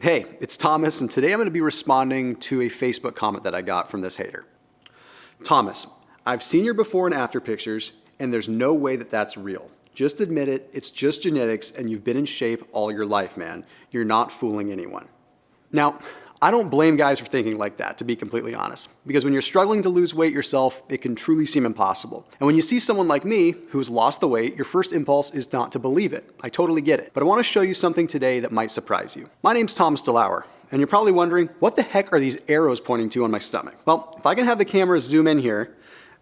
Hey, it's Thomas, and today I'm going to be responding to a Facebook comment that I got from this hater. Thomas, I've seen your before and after pictures, and there's no way that that's real. Just admit it, it's just genetics, and you've been in shape all your life, man. You're not fooling anyone. Now, I don't blame guys for thinking like that, to be completely honest, because when you're struggling to lose weight yourself, it can truly seem impossible. And when you see someone like me who's lost the weight, your first impulse is not to believe it. I totally get it. But I want to show you something today that might surprise you. My name's Thomas Delauer, and you're probably wondering, what the heck are these arrows pointing to on my stomach? Well, if I can have the camera zoom in here,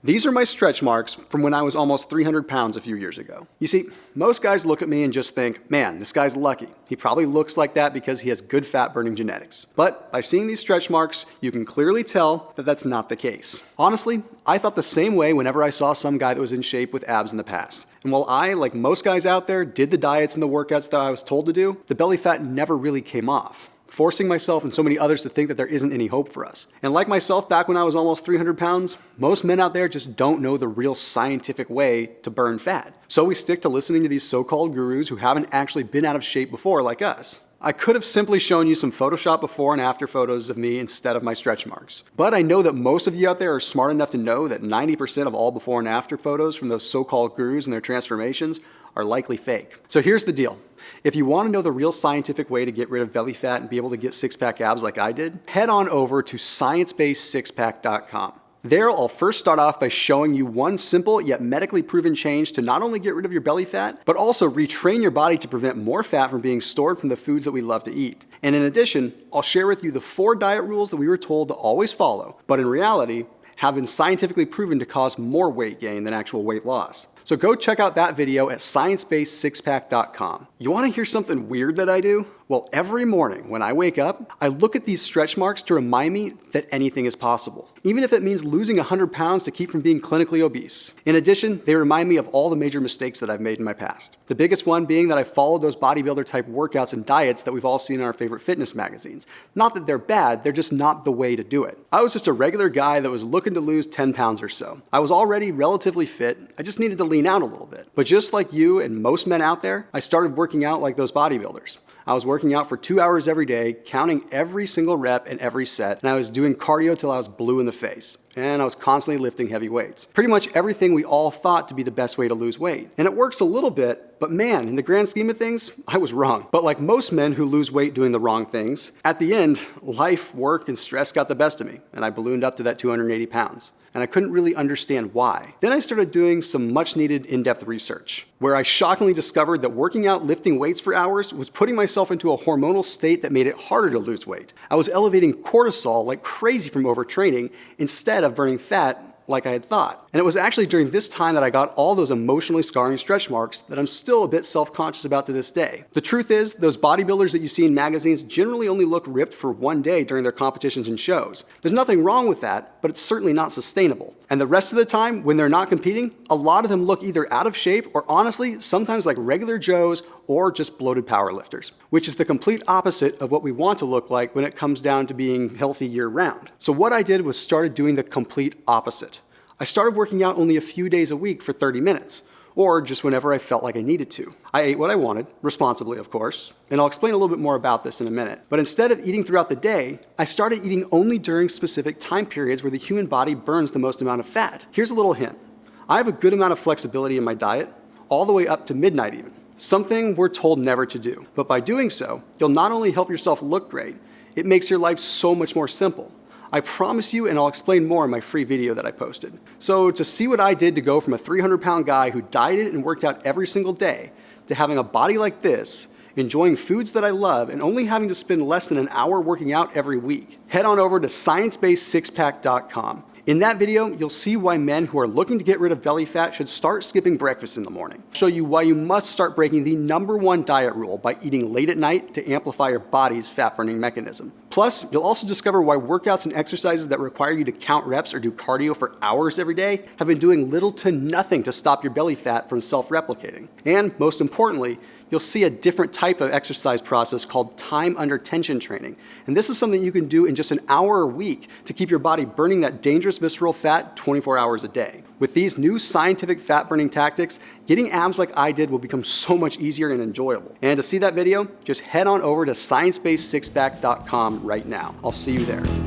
these are my stretch marks from when I was almost 300 pounds a few years ago. You see, most guys look at me and just think, man, this guy's lucky. He probably looks like that because he has good fat burning genetics. But by seeing these stretch marks, you can clearly tell that that's not the case. Honestly, I thought the same way whenever I saw some guy that was in shape with abs in the past. And while I, like most guys out there, did the diets and the workouts that I was told to do, the belly fat never really came off, forcing myself and so many others to think that there isn't any hope for us. And like myself back when I was almost 300 pounds, most men out there just don't know the real scientific way to burn fat. So we stick to listening to these so-called gurus who haven't actually been out of shape before like us. I could have simply shown you some Photoshop before and after photos of me instead of my stretch marks. But I know that most of you out there are smart enough to know that 90% of all before and after photos from those so-called gurus and their transformations are likely fake. So here's the deal. If you want to know the real scientific way to get rid of belly fat and be able to get six-pack abs like I did, head on over to SixPackAbs.com. There, I'll first start off by showing you one simple yet medically proven change to not only get rid of your belly fat, but also retrain your body to prevent more fat from being stored from the foods that we love to eat. And in addition, I'll share with you the 4 diet rules that we were told to always follow, but in reality, have been scientifically proven to cause more weight gain than actual weight loss. So go check out that video at SixPackAbs.com. You want to hear something weird that I do? Well, every morning when I wake up, I look at these stretch marks to remind me that anything is possible, even if it means losing 100 pounds to keep from being clinically obese. In addition, they remind me of all the major mistakes that I've made in my past. The biggest one being that I followed those bodybuilder type workouts and diets that we've all seen in our favorite fitness magazines. Not that they're bad, they're just not the way to do it. I was just a regular guy that was looking to lose 10 pounds or so. I was already relatively fit, I just needed to lean out a little bit. But just like you and most men out there, I started working out like those bodybuilders. I was working out for 2 hours every day, counting every single rep and every set, and I was doing cardio till I was blue in the face. And I was constantly lifting heavy weights. Pretty much everything we all thought to be the best way to lose weight. And it works a little bit, but man, in the grand scheme of things, I was wrong. But like most men who lose weight doing the wrong things, at the end, life, work, and stress got the best of me, and I ballooned up to that 280 pounds. And I couldn't really understand why. Then I started doing some much needed in-depth research, where I shockingly discovered that working out lifting weights for hours was putting myself into a hormonal state that made it harder to lose weight. I was elevating cortisol like crazy from overtraining instead of burning fat like I had thought. And it was actually during this time that I got all those emotionally scarring stretch marks that I'm still a bit self-conscious about to this day. The truth is, those bodybuilders that you see in magazines generally only look ripped for one day during their competitions and shows. There's nothing wrong with that, but it's certainly not sustainable. And the rest of the time, when they're not competing, a lot of them look either out of shape or honestly, sometimes like regular Joes or just bloated powerlifters, which is the complete opposite of what we want to look like when it comes down to being healthy year-round. So what I did was started doing the complete opposite. I started working out only a few days a week for 30 minutes, or just whenever I felt like I needed to. I ate what I wanted, responsibly of course, and I'll explain a little bit more about this in a minute. But instead of eating throughout the day, I started eating only during specific time periods where the human body burns the most amount of fat. Here's a little hint. I have a good amount of flexibility in my diet, all the way up to midnight even. Something we're told never to do. But by doing so, you'll not only help yourself look great, it makes your life so much more simple. I promise you, and I'll explain more in my free video that I posted. So to see what I did to go from a 300-pound guy who dieted and worked out every single day to having a body like this, enjoying foods that I love, and only having to spend less than an hour working out every week, head on over to SixPackAbs.com. In that video, you'll see why men who are looking to get rid of belly fat should start skipping breakfast in the morning. I'll show you why you must start breaking the #1 diet rule by eating late at night to amplify your body's fat-burning mechanism. Plus, you'll also discover why workouts and exercises that require you to count reps or do cardio for hours every day have been doing little to nothing to stop your belly fat from self-replicating. And most importantly, you'll see a different type of exercise process called time under tension training. And this is something you can do in just an hour a week to keep your body burning that dangerous visceral fat 24 hours a day. With these new scientific fat burning tactics, getting abs like I did will become so much easier and enjoyable. And to see that video, just head on over to ScienceBasedSixPack.com right now. I'll see you there.